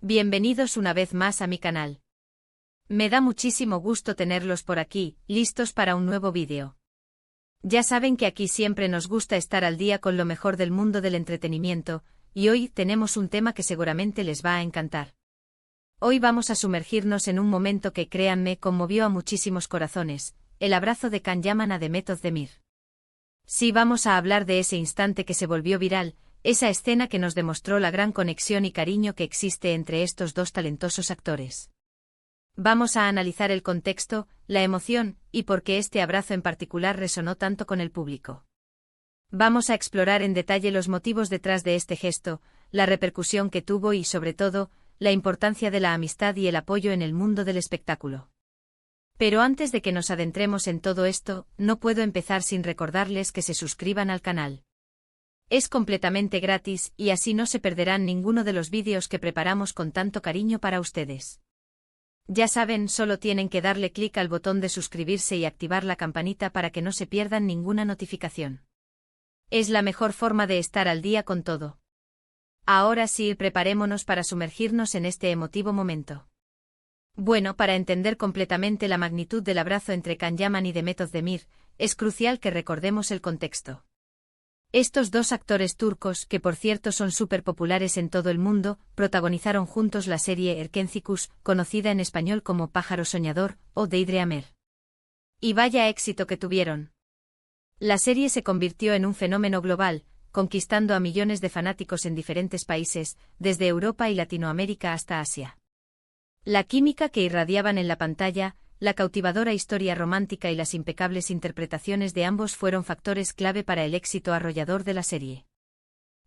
Bienvenidos una vez más a mi canal. Me da muchísimo gusto tenerlos por aquí, listos para un nuevo vídeo. Ya saben que aquí siempre nos gusta estar al día con lo mejor del mundo del entretenimiento, y hoy tenemos un tema que seguramente les va a encantar. Hoy vamos a sumergirnos en un momento que, créanme, conmovió a muchísimos corazones, el abrazo de Can Yaman a Demet Özdemir. Sí, vamos a hablar de ese instante que se volvió viral, esa escena que nos demostró la gran conexión y cariño que existe entre estos dos talentosos actores. Vamos a analizar el contexto, la emoción, y por qué este abrazo en particular resonó tanto con el público. Vamos a explorar en detalle los motivos detrás de este gesto, la repercusión que tuvo y, sobre todo, la importancia de la amistad y el apoyo en el mundo del espectáculo. Pero antes de que nos adentremos en todo esto, no puedo empezar sin recordarles que se suscriban al canal. Es completamente gratis y así no se perderán ninguno de los vídeos que preparamos con tanto cariño para ustedes. Ya saben, solo tienen que darle clic al botón de suscribirse y activar la campanita para que no se pierdan ninguna notificación. Es la mejor forma de estar al día con todo. Ahora sí, preparémonos para sumergirnos en este emotivo momento. Bueno, para entender completamente la magnitud del abrazo entre Can Yaman y Demet Özdemir, es crucial que recordemos el contexto. Estos dos actores turcos, que por cierto son súper populares en todo el mundo, protagonizaron juntos la serie Erkencikus, conocida en español como Pájaro Soñador, o Deidre Amer. Y vaya éxito que tuvieron. La serie se convirtió en un fenómeno global, conquistando a millones de fanáticos en diferentes países, desde Europa y Latinoamérica hasta Asia. La química que irradiaban en la pantalla, la cautivadora historia romántica y las impecables interpretaciones de ambos fueron factores clave para el éxito arrollador de la serie.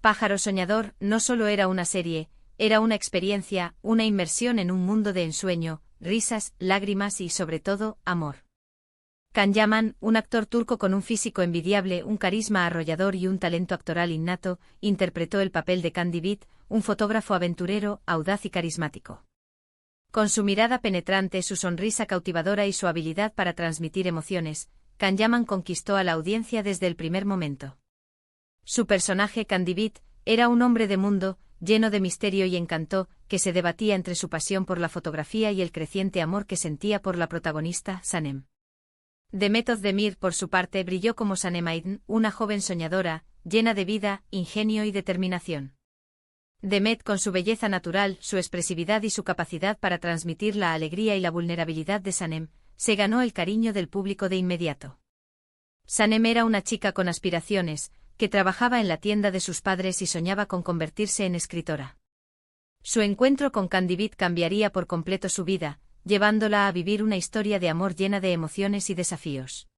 Pájaro Soñador no solo era una serie, era una experiencia, una inmersión en un mundo de ensueño, risas, lágrimas y, sobre todo, amor. Can Yaman, un actor turco con un físico envidiable, un carisma arrollador y un talento actoral innato, interpretó el papel de Can Divit, un fotógrafo aventurero, audaz y carismático. Con su mirada penetrante, su sonrisa cautivadora y su habilidad para transmitir emociones, Can Yaman conquistó a la audiencia desde el primer momento. Su personaje, Can Divit, era un hombre de mundo, lleno de misterio y encanto, que se debatía entre su pasión por la fotografía y el creciente amor que sentía por la protagonista, Sanem. Demet Özdemir, por su parte, brilló como Sanem Aydin, una joven soñadora, llena de vida, ingenio y determinación. Demet, con su belleza natural, su expresividad y su capacidad para transmitir la alegría y la vulnerabilidad de Sanem, se ganó el cariño del público de inmediato. Sanem era una chica con aspiraciones, que trabajaba en la tienda de sus padres y soñaba con convertirse en escritora. Su encuentro con Can Divit cambiaría por completo su vida, llevándola a vivir una historia de amor llena de emociones y desafíos.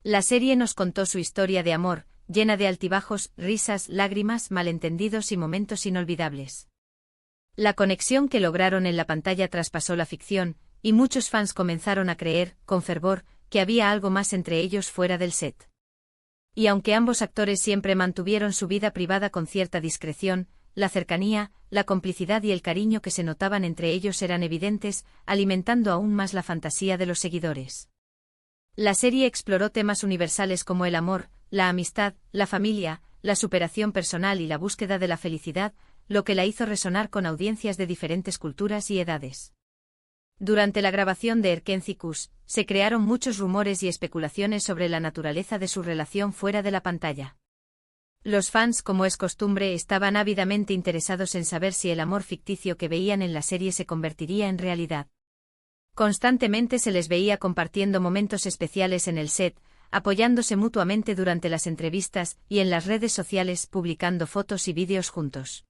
La serie nos contó su historia de amor, llena de altibajos, risas, lágrimas, malentendidos y momentos inolvidables. La conexión que lograron en la pantalla traspasó la ficción, y muchos fans comenzaron a creer, con fervor, que había algo más entre ellos fuera del set. Y aunque ambos actores siempre mantuvieron su vida privada con cierta discreción, la cercanía, la complicidad y el cariño que se notaban entre ellos eran evidentes, alimentando aún más la fantasía de los seguidores. La serie exploró temas universales como el amor, la amistad, la familia, la superación personal y la búsqueda de la felicidad, lo que la hizo resonar con audiencias de diferentes culturas y edades. Durante la grabación de Erkencikus, se crearon muchos rumores y especulaciones sobre la naturaleza de su relación fuera de la pantalla. Los fans, como es costumbre, estaban ávidamente interesados en saber si el amor ficticio que veían en la serie se convertiría en realidad. Constantemente se les veía compartiendo momentos especiales en el set, apoyándose mutuamente durante las entrevistas y en las redes sociales publicando fotos y vídeos juntos.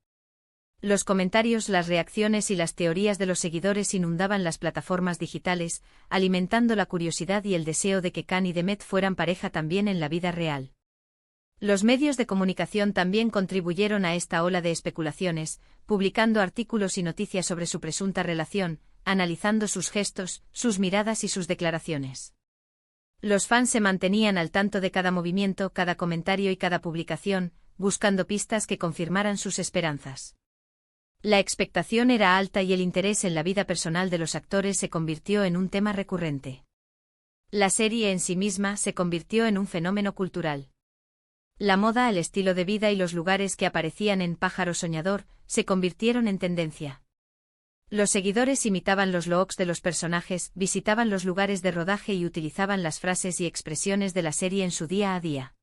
Los comentarios, las reacciones y las teorías de los seguidores inundaban las plataformas digitales, alimentando la curiosidad y el deseo de que Can y Demet fueran pareja también en la vida real. Los medios de comunicación también contribuyeron a esta ola de especulaciones, publicando artículos y noticias sobre su presunta relación, analizando sus gestos, sus miradas y sus declaraciones. Los fans se mantenían al tanto de cada movimiento, cada comentario y cada publicación, buscando pistas que confirmaran sus esperanzas. La expectación era alta y el interés en la vida personal de los actores se convirtió en un tema recurrente. La serie en sí misma se convirtió en un fenómeno cultural. La moda, el estilo de vida y los lugares que aparecían en Pájaro Soñador se convirtieron en tendencia. Los seguidores imitaban los looks de los personajes, visitaban los lugares de rodaje y utilizaban las frases y expresiones de la serie en su día a día.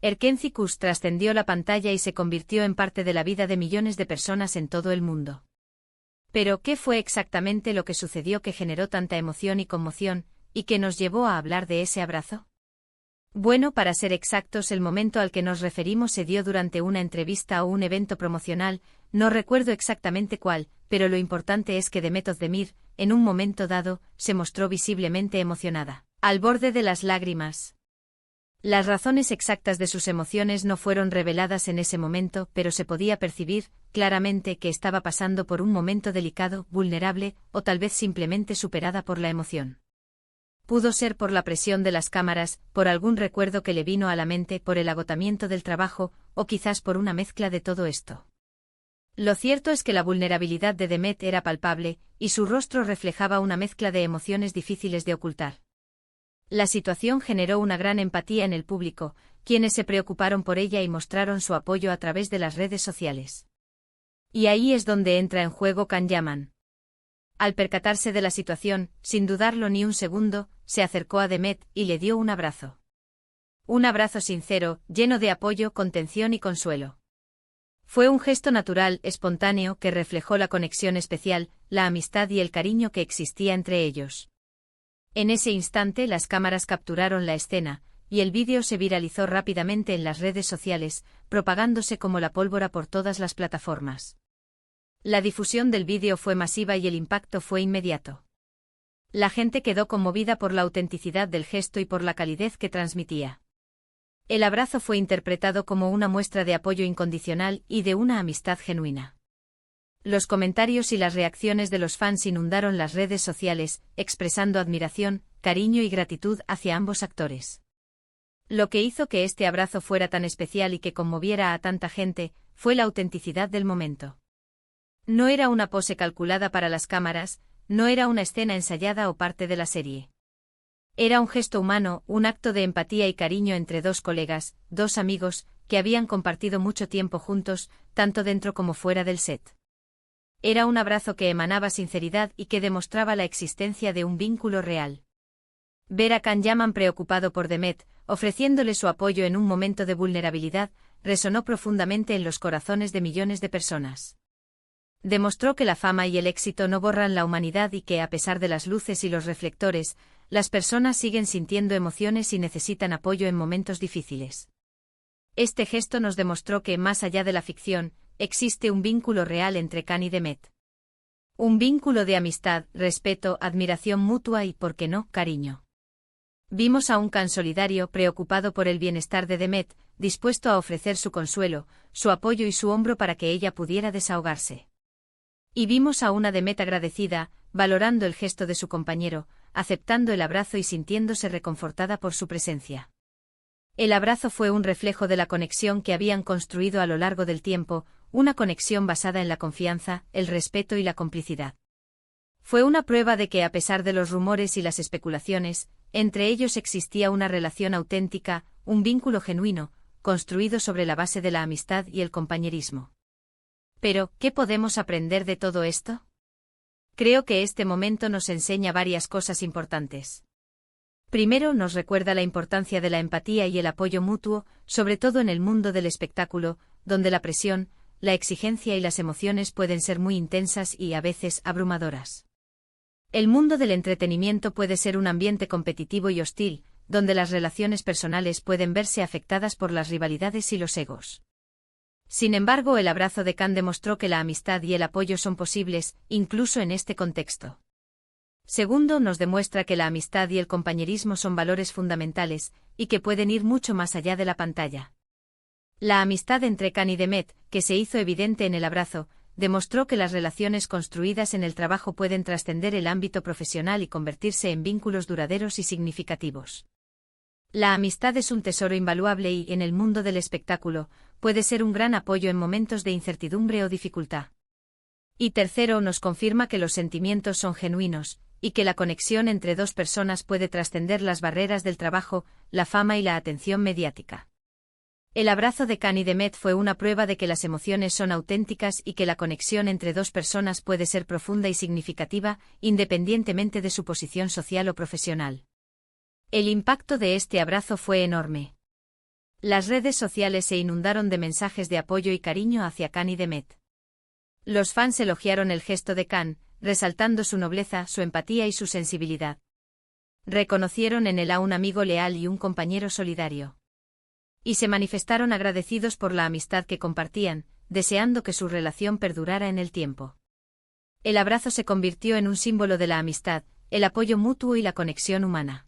Erkencicus trascendió la pantalla y se convirtió en parte de la vida de millones de personas en todo el mundo. Pero, ¿qué fue exactamente lo que sucedió que generó tanta emoción y conmoción, y que nos llevó a hablar de ese abrazo? Bueno, para ser exactos, el momento al que nos referimos se dio durante una entrevista o un evento promocional, no recuerdo exactamente cuál, pero lo importante es que Demet Özdemir, en un momento dado, se mostró visiblemente emocionada, al borde de las lágrimas. Las razones exactas de sus emociones no fueron reveladas en ese momento, pero se podía percibir, claramente, que estaba pasando por un momento delicado, vulnerable, o tal vez simplemente superada por la emoción. Pudo ser por la presión de las cámaras, por algún recuerdo que le vino a la mente, por el agotamiento del trabajo, o quizás por una mezcla de todo esto. Lo cierto es que la vulnerabilidad de Demet era palpable, y su rostro reflejaba una mezcla de emociones difíciles de ocultar. La situación generó una gran empatía en el público, quienes se preocuparon por ella y mostraron su apoyo a través de las redes sociales. Y ahí es donde entra en juego Can Yaman. Al percatarse de la situación, sin dudarlo ni un segundo, se acercó a Demet y le dio un abrazo. Un abrazo sincero, lleno de apoyo, contención y consuelo. Fue un gesto natural, espontáneo, que reflejó la conexión especial, la amistad y el cariño que existía entre ellos. En ese instante las cámaras capturaron la escena, y el vídeo se viralizó rápidamente en las redes sociales, propagándose como la pólvora por todas las plataformas. La difusión del vídeo fue masiva y el impacto fue inmediato. La gente quedó conmovida por la autenticidad del gesto y por la calidez que transmitía. El abrazo fue interpretado como una muestra de apoyo incondicional y de una amistad genuina. Los comentarios y las reacciones de los fans inundaron las redes sociales, expresando admiración, cariño y gratitud hacia ambos actores. Lo que hizo que este abrazo fuera tan especial y que conmoviera a tanta gente, fue la autenticidad del momento. No era una pose calculada para las cámaras, no era una escena ensayada o parte de la serie. Era un gesto humano, un acto de empatía y cariño entre dos colegas, dos amigos, que habían compartido mucho tiempo juntos, tanto dentro como fuera del set. Era un abrazo que emanaba sinceridad y que demostraba la existencia de un vínculo real. Ver a Can Yaman preocupado por Demet, ofreciéndole su apoyo en un momento de vulnerabilidad, resonó profundamente en los corazones de millones de personas. Demostró que la fama y el éxito no borran la humanidad y que, a pesar de las luces y los reflectores, las personas siguen sintiendo emociones y necesitan apoyo en momentos difíciles. Este gesto nos demostró que, más allá de la ficción, existe un vínculo real entre Can y Demet. Un vínculo de amistad, respeto, admiración mutua y, ¿por qué no?, cariño. Vimos a un Can solidario, preocupado por el bienestar de Demet, dispuesto a ofrecer su consuelo, su apoyo y su hombro para que ella pudiera desahogarse. Y vimos a una Demet agradecida, valorando el gesto de su compañero, aceptando el abrazo y sintiéndose reconfortada por su presencia. El abrazo fue un reflejo de la conexión que habían construido a lo largo del tiempo, una conexión basada en la confianza, el respeto y la complicidad. Fue una prueba de que, a pesar de los rumores y las especulaciones, entre ellos existía una relación auténtica, un vínculo genuino, construido sobre la base de la amistad y el compañerismo. Pero, ¿qué podemos aprender de todo esto? Creo que este momento nos enseña varias cosas importantes. Primero, nos recuerda la importancia de la empatía y el apoyo mutuo, sobre todo en el mundo del espectáculo, donde la presión, la exigencia y las emociones pueden ser muy intensas y, a veces, abrumadoras. El mundo del entretenimiento puede ser un ambiente competitivo y hostil, donde las relaciones personales pueden verse afectadas por las rivalidades y los egos. Sin embargo, el abrazo de Can demostró que la amistad y el apoyo son posibles, incluso en este contexto. Segundo, nos demuestra que la amistad y el compañerismo son valores fundamentales, y que pueden ir mucho más allá de la pantalla. La amistad entre Can y Demet, que se hizo evidente en el abrazo, demostró que las relaciones construidas en el trabajo pueden trascender el ámbito profesional y convertirse en vínculos duraderos y significativos. La amistad es un tesoro invaluable y, en el mundo del espectáculo, puede ser un gran apoyo en momentos de incertidumbre o dificultad. Y tercero, nos confirma que los sentimientos son genuinos, y que la conexión entre dos personas puede trascender las barreras del trabajo, la fama y la atención mediática. El abrazo de Khan y Demet fue una prueba de que las emociones son auténticas y que la conexión entre dos personas puede ser profunda y significativa, independientemente de su posición social o profesional. El impacto de este abrazo fue enorme. Las redes sociales se inundaron de mensajes de apoyo y cariño hacia Khan y Demet. Los fans elogiaron el gesto de Khan, resaltando su nobleza, su empatía y su sensibilidad. Reconocieron en él a un amigo leal y un compañero solidario. Y se manifestaron agradecidos por la amistad que compartían, deseando que su relación perdurara en el tiempo. El abrazo se convirtió en un símbolo de la amistad, el apoyo mutuo y la conexión humana.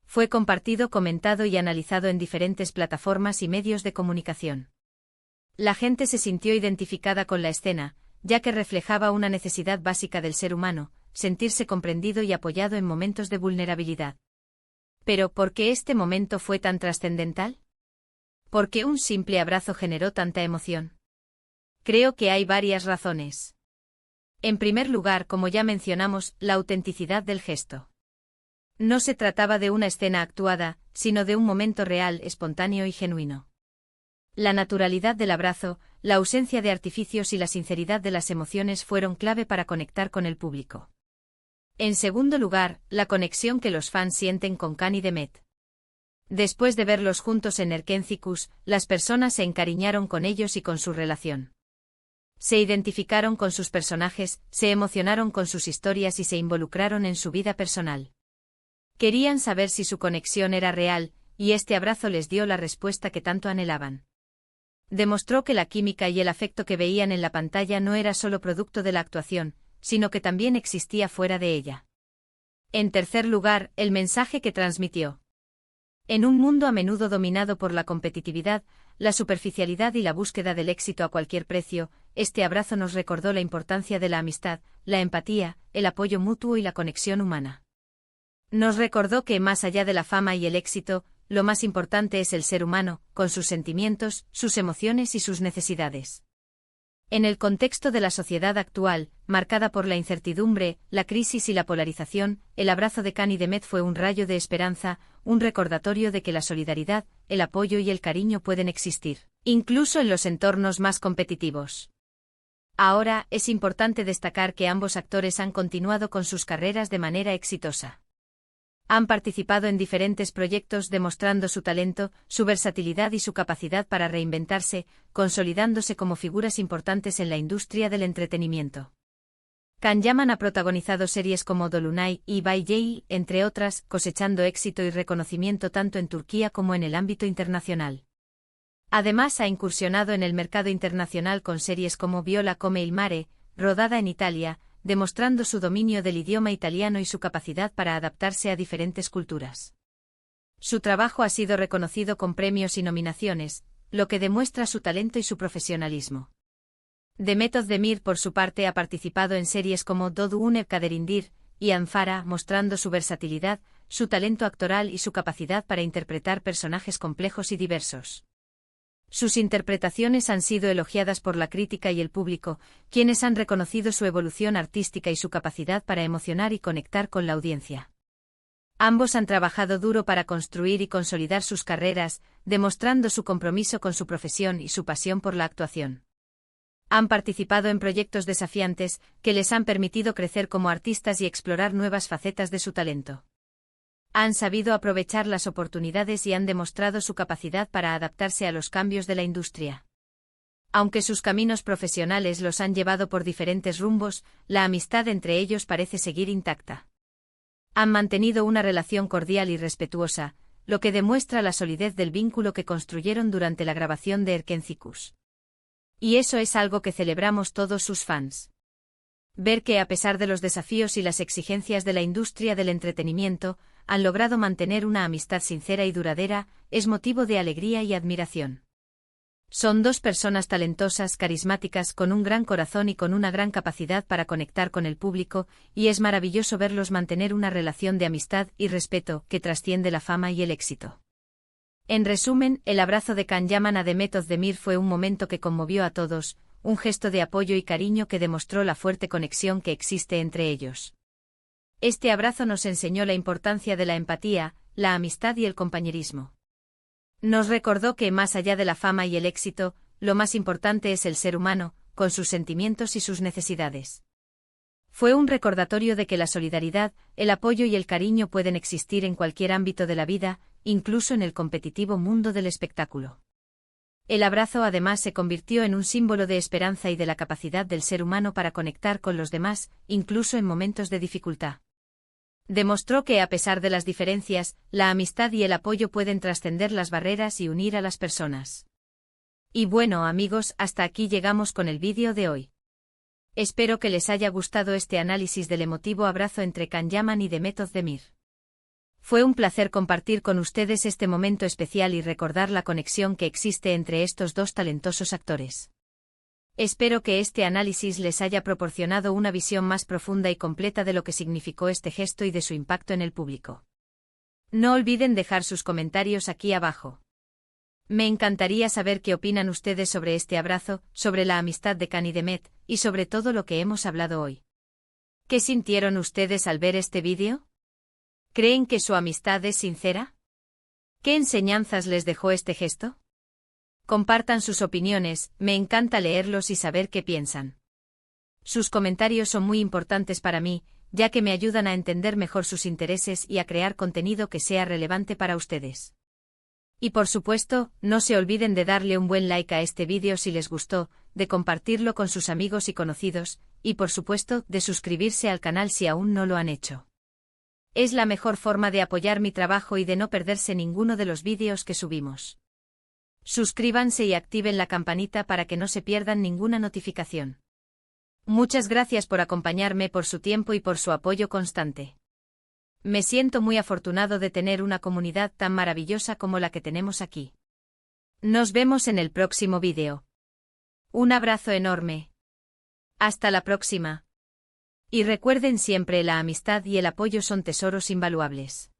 Fue compartido, comentado y analizado en diferentes plataformas y medios de comunicación. La gente se sintió identificada con la escena, ya que reflejaba una necesidad básica del ser humano, sentirse comprendido y apoyado en momentos de vulnerabilidad. Pero, ¿por qué este momento fue tan trascendental? ¿Por qué un simple abrazo generó tanta emoción? Creo que hay varias razones. En primer lugar, como ya mencionamos, la autenticidad del gesto. No se trataba de una escena actuada, sino de un momento real, espontáneo y genuino. La naturalidad del abrazo, la ausencia de artificios y la sinceridad de las emociones fueron clave para conectar con el público. En segundo lugar, la conexión que los fans sienten con Khan y Demet. Después de verlos juntos en Erkencikus, las personas se encariñaron con ellos y con su relación. Se identificaron con sus personajes, se emocionaron con sus historias y se involucraron en su vida personal. Querían saber si su conexión era real, y este abrazo les dio la respuesta que tanto anhelaban. Demostró que la química y el afecto que veían en la pantalla no era solo producto de la actuación, sino que también existía fuera de ella. En tercer lugar, el mensaje que transmitió. En un mundo a menudo dominado por la competitividad, la superficialidad y la búsqueda del éxito a cualquier precio, este abrazo nos recordó la importancia de la amistad, la empatía, el apoyo mutuo y la conexión humana. Nos recordó que, más allá de la fama y el éxito, lo más importante es el ser humano, con sus sentimientos, sus emociones y sus necesidades. En el contexto de la sociedad actual, marcada por la incertidumbre, la crisis y la polarización, el abrazo de Khan y Demet fue un rayo de esperanza, un recordatorio de que la solidaridad, el apoyo y el cariño pueden existir, incluso en los entornos más competitivos. Ahora, es importante destacar que ambos actores han continuado con sus carreras de manera exitosa. Han participado en diferentes proyectos demostrando su talento, su versatilidad y su capacidad para reinventarse, consolidándose como figuras importantes en la industria del entretenimiento. Can Yaman ha protagonizado series como Dolunay y Bay J, entre otras, cosechando éxito y reconocimiento tanto en Turquía como en el ámbito internacional. Además, ha incursionado en el mercado internacional con series como Viola come il mare, rodada en Italia, demostrando su dominio del idioma italiano y su capacidad para adaptarse a diferentes culturas. Su trabajo ha sido reconocido con premios y nominaciones, lo que demuestra su talento y su profesionalismo. Demet Özdemir, por su parte, ha participado en series como Dodu Une Kaderindir y Anfara, mostrando su versatilidad, su talento actoral y su capacidad para interpretar personajes complejos y diversos. Sus interpretaciones han sido elogiadas por la crítica y el público, quienes han reconocido su evolución artística y su capacidad para emocionar y conectar con la audiencia. Ambos han trabajado duro para construir y consolidar sus carreras, demostrando su compromiso con su profesión y su pasión por la actuación. Han participado en proyectos desafiantes, que les han permitido crecer como artistas y explorar nuevas facetas de su talento. Han sabido aprovechar las oportunidades y han demostrado su capacidad para adaptarse a los cambios de la industria. Aunque sus caminos profesionales los han llevado por diferentes rumbos, la amistad entre ellos parece seguir intacta. Han mantenido una relación cordial y respetuosa, lo que demuestra la solidez del vínculo que construyeron durante la grabación de Erkencikus. Y eso es algo que celebramos todos sus fans. Ver que, a pesar de los desafíos y las exigencias de la industria del entretenimiento, han logrado mantener una amistad sincera y duradera, es motivo de alegría y admiración. Son dos personas talentosas, carismáticas, con un gran corazón y con una gran capacidad para conectar con el público, y es maravilloso verlos mantener una relación de amistad y respeto que trasciende la fama y el éxito. En resumen, el abrazo de Can Yaman a Demet Özdemir fue un momento que conmovió a todos, un gesto de apoyo y cariño que demostró la fuerte conexión que existe entre ellos. Este abrazo nos enseñó la importancia de la empatía, la amistad y el compañerismo. Nos recordó que, más allá de la fama y el éxito, lo más importante es el ser humano, con sus sentimientos y sus necesidades. Fue un recordatorio de que la solidaridad, el apoyo y el cariño pueden existir en cualquier ámbito de la vida, incluso en el competitivo mundo del espectáculo. El abrazo además se convirtió en un símbolo de esperanza y de la capacidad del ser humano para conectar con los demás, incluso en momentos de dificultad. Demostró que, a pesar de las diferencias, la amistad y el apoyo pueden trascender las barreras y unir a las personas. Y bueno, amigos, hasta aquí llegamos con el vídeo de hoy. Espero que les haya gustado este análisis del emotivo abrazo entre Can Yaman y Demet Özdemir. Fue un placer compartir con ustedes este momento especial y recordar la conexión que existe entre estos dos talentosos actores. Espero que este análisis les haya proporcionado una visión más profunda y completa de lo que significó este gesto y de su impacto en el público. No olviden dejar sus comentarios aquí abajo. Me encantaría saber qué opinan ustedes sobre este abrazo, sobre la amistad de Can y Demet, y sobre todo lo que hemos hablado hoy. ¿Qué sintieron ustedes al ver este vídeo? ¿Creen que su amistad es sincera? ¿Qué enseñanzas les dejó este gesto? Compartan sus opiniones, me encanta leerlos y saber qué piensan. Sus comentarios son muy importantes para mí, ya que me ayudan a entender mejor sus intereses y a crear contenido que sea relevante para ustedes. Y por supuesto, no se olviden de darle un buen like a este vídeo si les gustó, de compartirlo con sus amigos y conocidos, y por supuesto, de suscribirse al canal si aún no lo han hecho. Es la mejor forma de apoyar mi trabajo y de no perderse ninguno de los vídeos que subimos. Suscríbanse y activen la campanita para que no se pierdan ninguna notificación. Muchas gracias por acompañarme, por su tiempo y por su apoyo constante. Me siento muy afortunado de tener una comunidad tan maravillosa como la que tenemos aquí. Nos vemos en el próximo vídeo. Un abrazo enorme. Hasta la próxima. Y recuerden siempre, la amistad y el apoyo son tesoros invaluables.